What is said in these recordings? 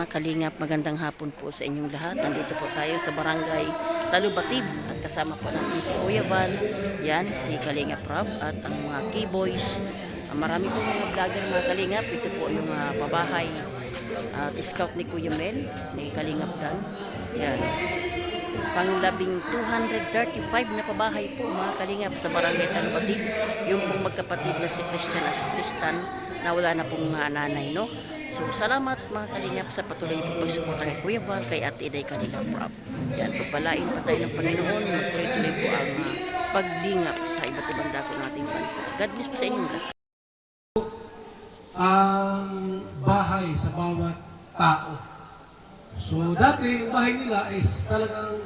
Mga kalingap, magandang hapon po sa inyong lahat. Nandito po tayo sa barangay Talubatib at kasama po natin si Kuya Val, yan, si Kalingap Rob at ang mga K-Boys. Marami po mga vlogger mga kalingap. Ito po yung pabahay at scout ni Kuya Mel, ni Kalingap Dan. Yan. Panglabing 235 na pabahay po mga kalingap sa barangay Talubatib. Yung pong magkapatid na si Christian at si Tristan na wala na pong nanay, no? So, salamat mga kalingap sa patuloy pong pagsuporta kay Kuya Val, kay Ate Iday Kalingap Rob. Yan, pagpalain pa tayo ng Panginoon, magtuloy-tuloy po ang paglingap sa iba't ibang dako ng ating bansa. God bless po sa inyong lahat. Ang bahay sa bawat tao. So, dati yung bahay nila is talagang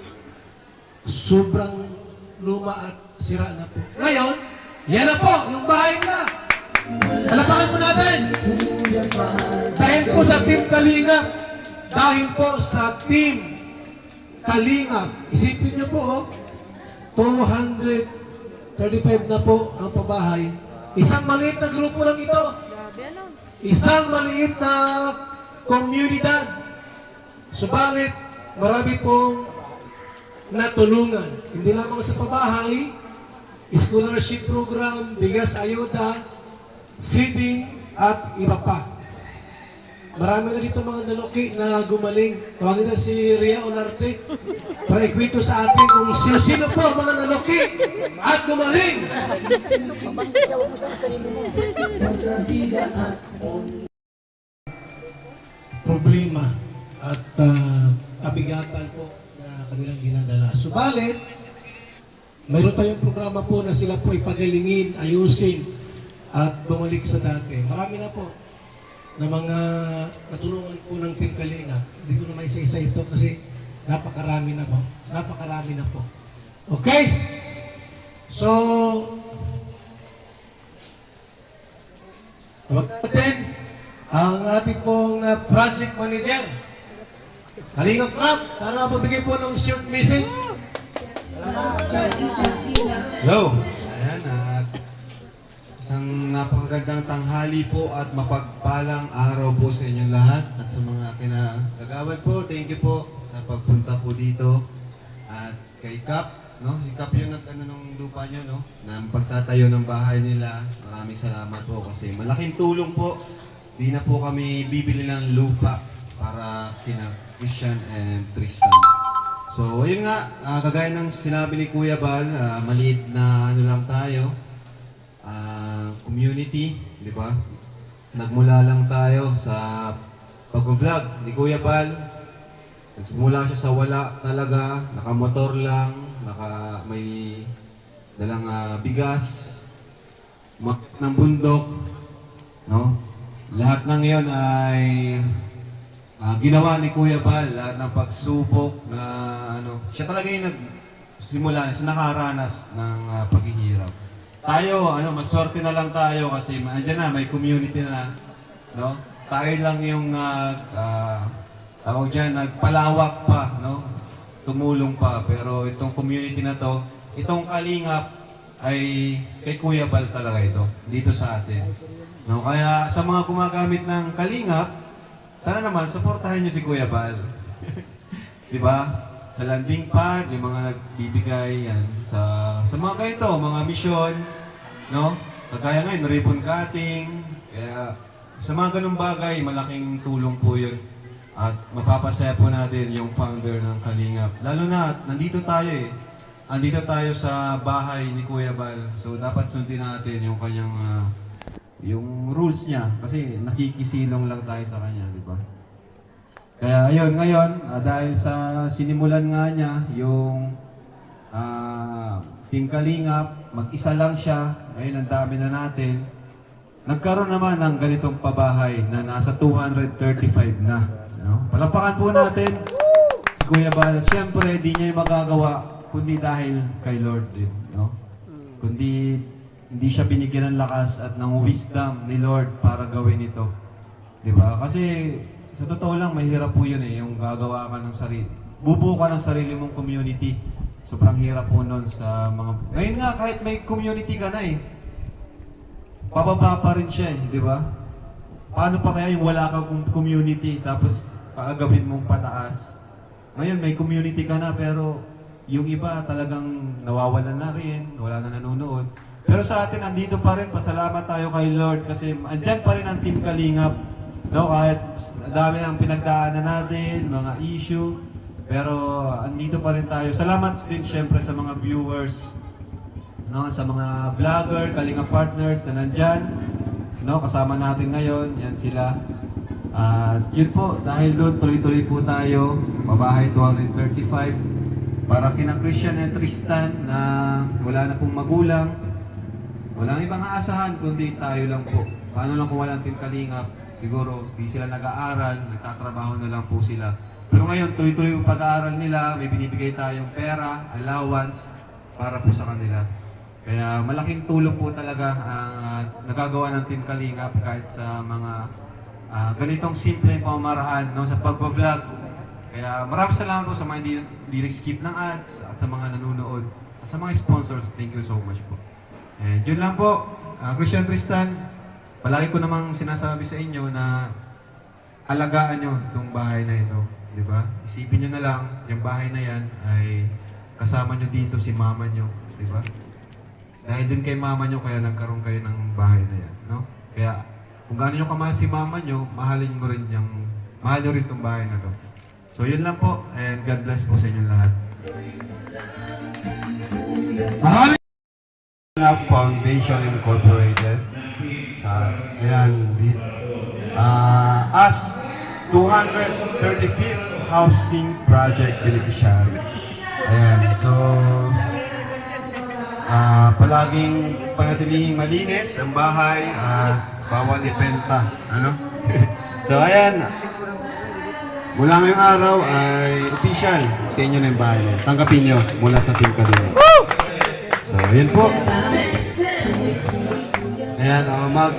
sobrang luma at sira na po. Ngayon, yan na po, yung bahay nila. Palapakan po natin. Dahil po sa Team Kalingap, dahil po sa Team Kalingap, isipin niyo po, 235 na po ang pabahay. Isang maliit na grupo lang ito. Isang maliit na komunidad. Subalit, marami pong natulungan. Hindi lamang sa pabahay, scholarship program, bigas ayuda, feeding, at iba pa. Marami na dito mga naluki na gumaling. Tawagin na si Ria Onarte para ikwento sa atin kung sino-sino po mga naluki at gumaling. Problema at kabigatan po na kanilang ginadala. Subalit, mayroon tayong programa po na sila po ipagalingin, ayusin, at bumalik sa dati. Marami na po na mga natulungan po ng Team Kalingap. Hindi ko na may isa-isa ito kasi napakarami na po. Napakarami na po. Okay? So, tawag natin ang ating pong project manager. Kalingap Rob, para mapabigay po ng short message. Hello! Ayan, at isang napakagandang tanghali po at mapagpalang araw po sa inyong lahat at sa mga kinagagawan po. Thank you po sa pagpunta po dito at kay Cap, no? Si Cap yung nag-ano ng lupa nyo, no? Na pagtatayo ng bahay nila. Maraming salamat po kasi malaking tulong po. Di na po kami bibili ng lupa para kina Christian and Tristan. So, yun nga, kagaya ng sinabi ni Kuya Val, maliit na ano lang tayo, community, di ba? Nagmula lang tayo sa pag-vlog ni Kuya Val. Nagmula siya sa wala talaga, nakamotor lang, may dalang bigas, ng bundok, no? Lahat ng iyon ay ginawa ni Kuya Val, lahat ng pagsubok na ano, siya talaga yung nagsimula, siya nakaranas ng paghihirap. Tayo, maswerte na lang tayo kasi andyan na, may community na, no? Tayo lang yung tawag dyan, nagpalawak pa, no? Tumulong pa, pero itong community na to, itong Kalingap ay kay Kuya Val talaga ito, dito sa atin. No? Kaya sa mga gumagamit ng Kalingap, sana naman, supportahan nyo si Kuya Val. Di ba? Sa landing pad, yung mga nagbibigay yan. Sa mga ganito, mga mission, no? Kagaya ngayon, ribbon cutting. Kaya sa mga ganung bagay, malaking tulong po yun. At mapapasaya po natin yung founder ng Kalingap. Lalo na, nandito tayo eh. Andito tayo sa bahay ni Kuya Val. So dapat sundin natin yung kanyang yung rules niya kasi nakikisilong lang tayo sa kanya, di ba? Kaya ayun, ngayon, dahil sa sinimulan nga niya yung Team Kalingap, mag-isa lang siya, ngayon ang dami na natin. Nagkaroon naman ng ganitong pabahay na nasa 235 na. No? Palapakan po natin si Kuya Val. Siyempre, di niya yung magagawa kundi dahil kay Lord din. No? Kundi hindi siya binigyan ng lakas at ng wisdom ni Lord para gawin ito. Di ba? Kasi sa totoo lang, mahirap po yun eh, yung gagawa ka ng sarili. Bubuo ka ng sarili mong community. Sobrang hirap po nun sa mga... Ngayon nga, kahit may community ka na eh, pababa pa rin siya eh, di ba? Paano pa kaya yung wala kang community, tapos paagawin mong pataas. Ngayon, may community ka na, pero yung iba talagang nawawalan na rin, wala na nanonood. Pero sa atin, andito pa rin, pasalamat tayo kay Lord kasi andyan pa rin ang Team Kalingap. No, kahit dami ang pinagdaanan natin, mga issue, pero andito pa rin tayo. Salamat din syempre sa mga viewers, no, sa mga vlogger, Kalingap partners na nandyan, no, kasama natin ngayon, yan sila. At yun po, dahil doon tuloy-tuloy po tayo, Pabahay 235, para kina Christian and Tristan na wala na pong magulang, walang ibang aasahan kundi tayo lang po. Paano lang kung walang Team Kalingap? Siguro di sila nag-aaral, nagtatrabaho na lang po sila. Pero ngayon, tuloy-tuloy yung pag-aaral nila, may binibigay tayong pera, allowance, para po sa kanila. Kaya malaking tulong po talaga ang nagagawa ng Team Kalingap kahit sa mga ganitong simpleng pamamaraan, no, sa pag-vlog. Kaya maraming salamat po sa mga hindi skip ng ads at sa mga nanonood at sa mga sponsors. Thank you so much po. And yun lang po, Christian Tristan, palagi ko namang sinasabi sa inyo na alagaan nyo itong bahay na ito. Di ba? Isipin nyo na lang, yung bahay na yan ay kasama nyo dito si mama nyo. Di ba? Dahil din kay mama nyo, kaya nagkaroon kayo ng bahay na yan. No? Kaya kung gaano nyo kamahal si mama nyo, mahal nyo rin itong bahay na to. So yun lang po, and God bless po sa inyo lahat. Foundation Incorporated. As 235th Housing Project Beneficiary. Ayan, so palaging panatilihing malinis ang bahay at bawal ipenta, ano? So ayan, mula ngayong araw ay official sa inyo na yung bahay. Tanggapin nyo mula sa Team Kalingap. So ayan po. Ayan, salamat.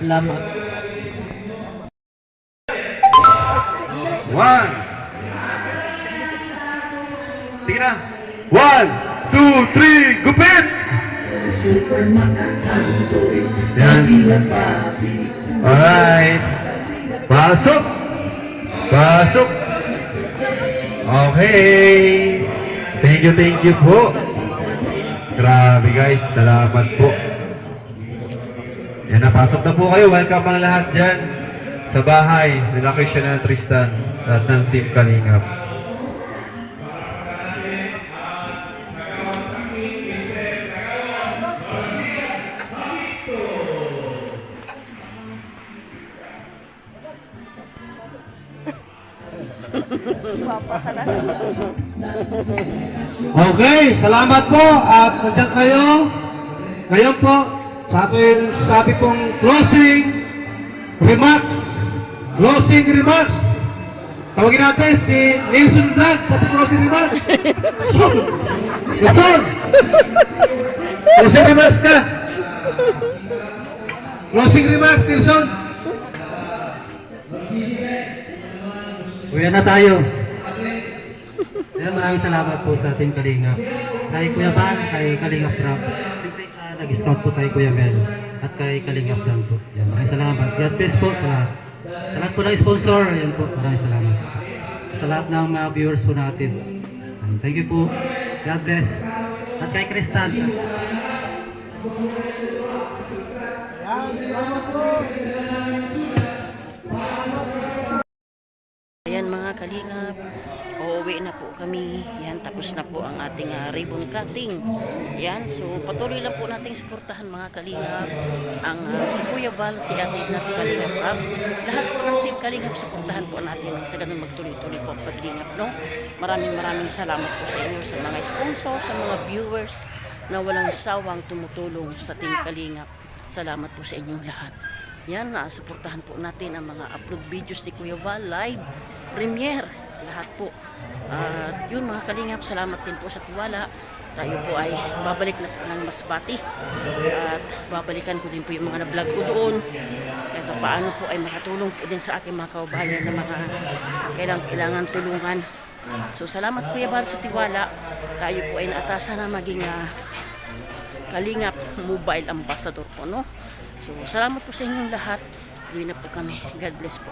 Salamat. One. Sige na. 1, 2, 3, gupit! Yan. Alright. Pasok! Pasok! Okay. Thank you po. Grabe guys, salamat po. Yan, napasok na po kayo. Welcome ang lahat dyan sa bahay nila Christian and Tristan at ng Team Kalingap. Okay, salamat po at nandiyan kayo. Ngayon po, sa ating sabi pong closing remarks. Closing remarks. Tawagin natin si Nelson Vlog sa closing remarks. Nelson! Closing remarks ka. Closing remarks, Nelson. Uwi na tayo. Ayan, maraming salamat po sa Team Kalingap. Kay Kuya Van, kay Kalingap Rob. Siyempre, nag-scout po kay Kuya Mel. At kay Kalingap Dan po. Ayan, maraming salamat. God bless po sa lahat. Sa lahat po ng sponsor, ayan po, maraming salamat. Sa lahat ng mga viewers po natin. Ayan, thank you po. God bless. At kay Kristan. Ayan mga kalingap, uuwi na po kami. Yan, tapos na po ang ating ribbon cutting. Yan, so patuloy lang po nating suportahan mga kalingap. Ang si Kuya Val, si Ate Edna, si Kalingap Rob. Lahat po ng Team Kalingap, suportahan po natin sa ganun magtuloy-tuloy po ang paglingap, no? Maraming salamat po sa inyo, sa mga sponsor, sa mga viewers na walang sawang tumutulong sa Team Kalingap. Salamat po sa inyong lahat. Yan, suportahan po natin ang mga upload videos ni Kuya Val, live, premiere, lahat po. At yun mga kalingap, salamat din po sa tiwala. Tayo po ay babalik na po ng Masbate. At babalikan ko din po yung mga na-vlog ko doon. Kahit paano po ay makatulong po din sa aking mga kaubayan na mga kailangan tulungan. So salamat Kuya Val sa tiwala. Tayo po ay naatasan na maging Kalingap Mobile Ambassador po, no? So, salamat po sa inyong lahat. Uwi na po kami. God bless po.